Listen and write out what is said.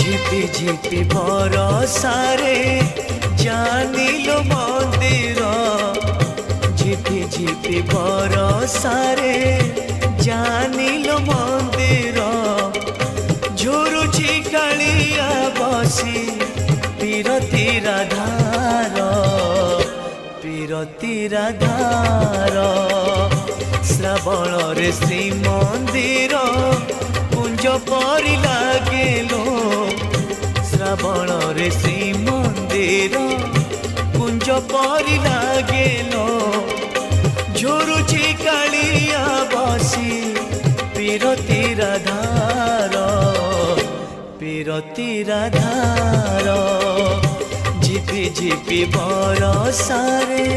ঝিপি ঝিপি বরষারে জানিল মন্দির, ঝিপি ঝিপি বরষারে জানিল মন্দির। ঝুরুছি কালিয়া বসি পীরতির ধার, পীরতির ধার। শ্রাবণরে শ্রীমন্দির কুঞ্জ পরি লাগেলো, শ্রাবণরে শ্রীমন্দির কুঞ্জ পরি লাগেলো। ঝুরুছি কালিয়া বসি পীরতির ধার, পীরতির ধার। ঝিপি ঝিপি বরষারে